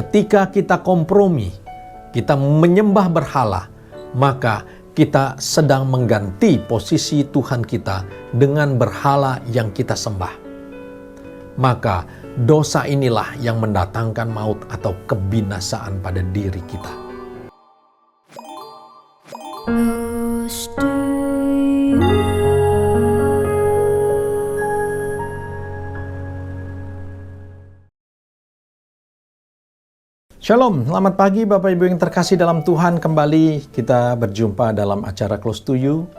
Ketika kita kompromi, kita menyembah berhala, maka kita sedang mengganti posisi Tuhan kita dengan berhala yang kita sembah. Maka dosa inilah yang mendatangkan maut atau kebinasaan pada diri kita. Shalom, selamat pagi Bapak Ibu yang terkasih dalam Tuhan. Kembali kita berjumpa dalam acara Close to You,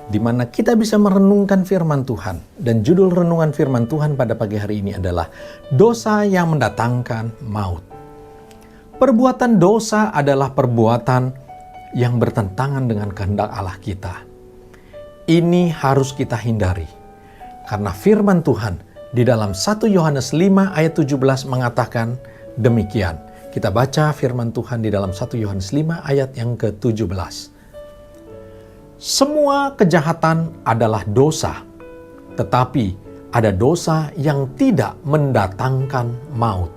di mana kita bisa merenungkan firman Tuhan. Dan judul renungan firman Tuhan pada pagi hari ini adalah dosa yang mendatangkan maut. Perbuatan dosa adalah perbuatan yang bertentangan dengan kehendak Allah kita. Ini harus kita hindari. Karena firman Tuhan di dalam 1 Yohanes 5 ayat 17 mengatakan demikian. Kita baca firman Tuhan di dalam 1 Yohanes 5 ayat yang ke-17. Semua kejahatan adalah dosa, tetapi ada dosa yang tidak mendatangkan maut.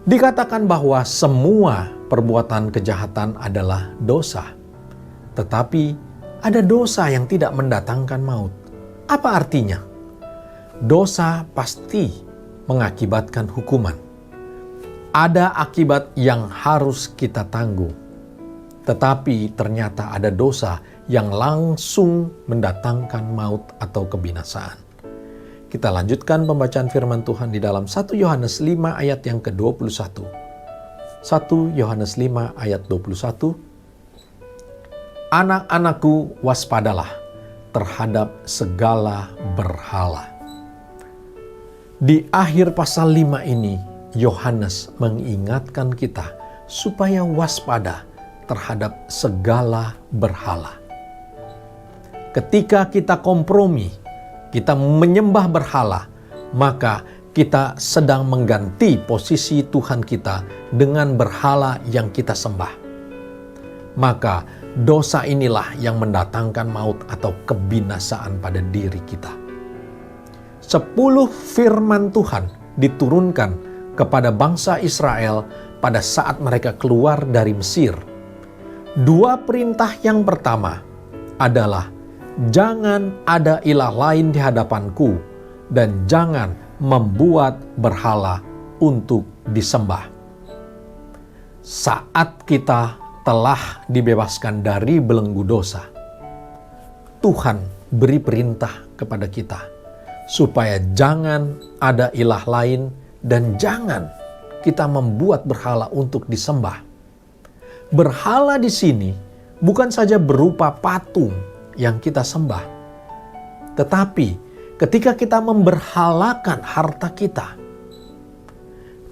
Dikatakan bahwa semua perbuatan kejahatan adalah dosa, tetapi ada dosa yang tidak mendatangkan maut. Apa artinya? Dosa pasti mengakibatkan hukuman. Ada akibat yang harus kita tanggung. Tetapi ternyata ada dosa yang langsung mendatangkan maut atau kebinasaan. Kita lanjutkan pembacaan firman Tuhan di dalam 1 Yohanes 5 ayat yang ke-21. 1 Yohanes 5 ayat 21. Anak-anakku, waspadalah terhadap segala berhala. Di akhir pasal 5 ini, Yohanes mengingatkan kita supaya waspada terhadap segala berhala. Ketika kita kompromi, kita menyembah berhala, maka kita sedang mengganti posisi Tuhan kita dengan berhala yang kita sembah. Maka dosa inilah yang mendatangkan maut atau kebinasaan pada diri kita. 10 firman Tuhan diturunkan kepada bangsa Israel pada saat mereka keluar dari Mesir. 2 perintah yang pertama adalah jangan ada ilah lain di hadapanku dan jangan membuat berhala untuk disembah. Saat kita telah dibebaskan dari belenggu dosa, Tuhan beri perintah kepada kita supaya jangan ada ilah lain dan jangan kita membuat berhala untuk disembah. Berhala di sini bukan saja berupa patung yang kita sembah, tetapi ketika kita memberhalakan harta kita,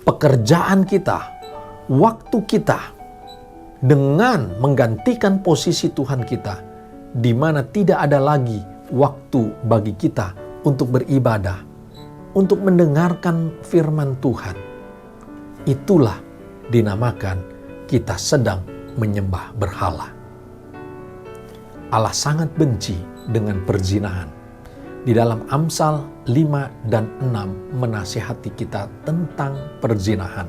pekerjaan kita, waktu kita, dengan menggantikan posisi Tuhan kita, di mana tidak ada lagi waktu bagi kita untuk beribadah, untuk mendengarkan firman Tuhan. Itulah dinamakan kita sedang menyembah berhala. Allah sangat benci dengan perzinahan. Di dalam Amsal 5 dan 6 menasihati kita tentang perzinahan.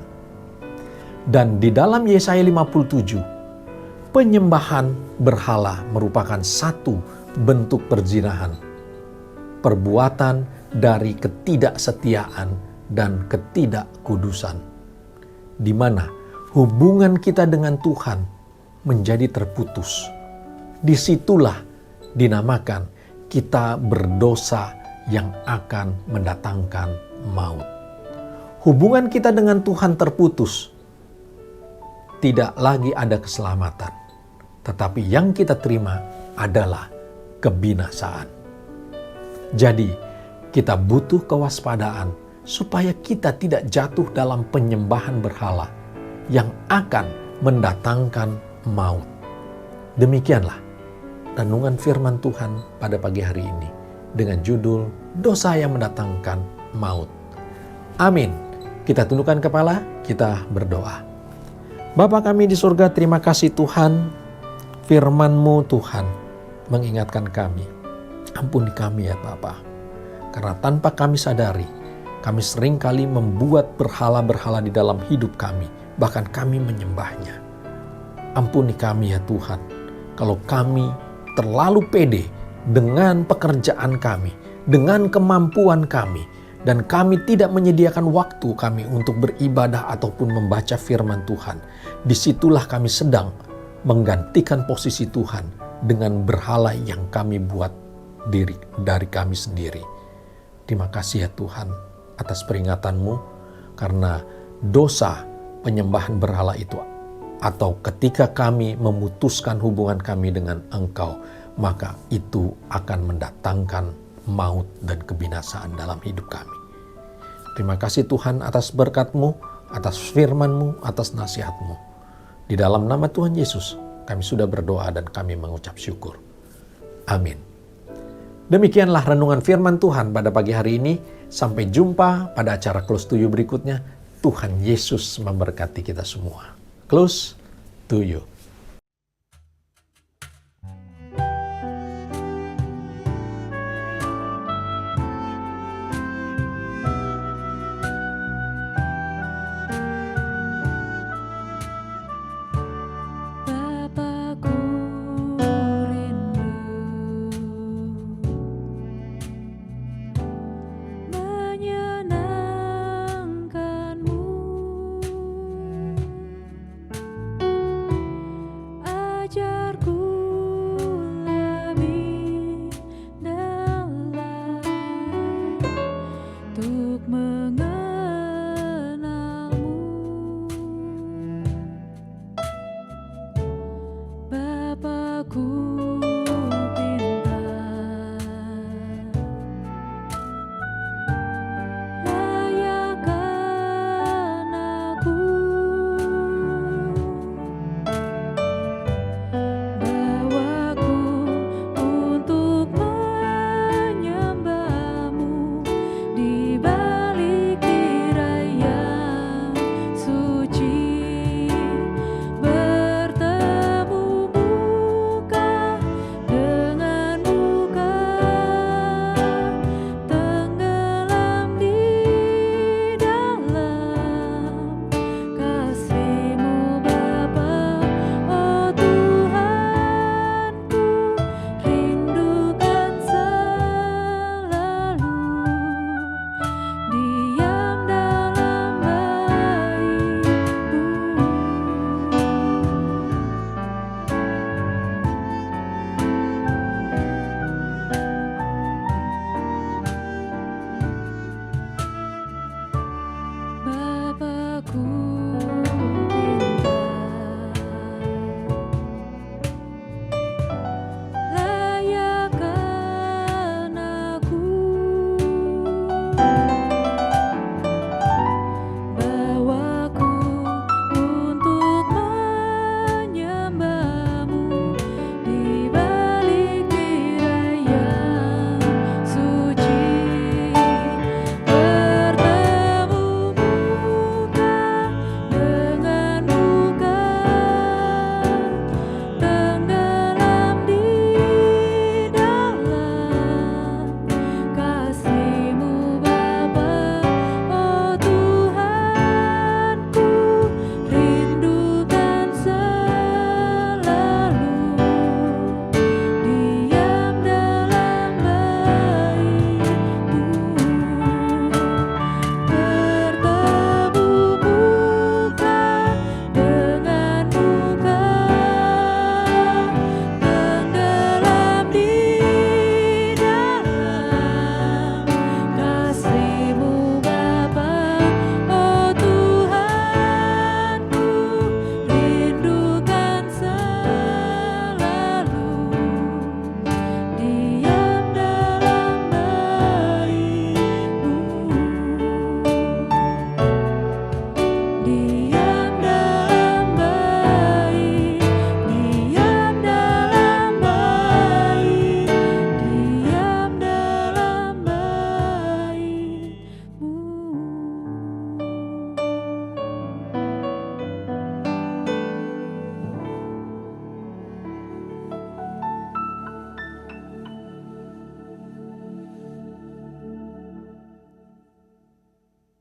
Dan di dalam Yesaya 57, penyembahan berhala merupakan satu bentuk perzinahan. Perbuatan dari ketidaksetiaan dan ketidakkudusan, di mana hubungan kita dengan Tuhan menjadi terputus. Disitulah dinamakan kita berdosa yang akan mendatangkan maut. Hubungan kita dengan Tuhan terputus, tidak lagi ada keselamatan, tetapi yang kita terima adalah kebinasaan. Jadi, kita butuh kewaspadaan supaya kita tidak jatuh dalam penyembahan berhala yang akan mendatangkan maut. Demikianlah renungan firman Tuhan pada pagi hari ini dengan judul dosa yang mendatangkan maut. Amin. Kita tundukkan kepala, kita berdoa. Bapa kami di surga, terima kasih Tuhan, firman-Mu Tuhan mengingatkan kami. Ampuni kami ya Bapa. Karena tanpa kami sadari, Kami seringkali membuat berhala-berhala di dalam hidup kami, bahkan kami menyembahnya. Ampuni kami ya Tuhan, kalau kami terlalu pede dengan pekerjaan kami, dengan kemampuan kami, dan kami tidak menyediakan waktu kami untuk beribadah ataupun membaca firman Tuhan. Disitulah kami sedang menggantikan posisi Tuhan dengan berhala yang kami buat dari kami sendiri. Terima kasih ya Tuhan atas peringatan-Mu, karena dosa penyembahan berhala itu, atau ketika kami memutuskan hubungan kami dengan Engkau, maka itu akan mendatangkan maut dan kebinasaan dalam hidup kami. Terima kasih Tuhan atas berkat-Mu, atas firman-Mu, atas nasihat-Mu. Di dalam nama Tuhan Yesus, kami sudah berdoa dan kami mengucap syukur. Amin. Demikianlah renungan firman Tuhan pada pagi hari ini. Sampai jumpa pada acara Close to You berikutnya. Tuhan Yesus memberkati kita semua. Close to You.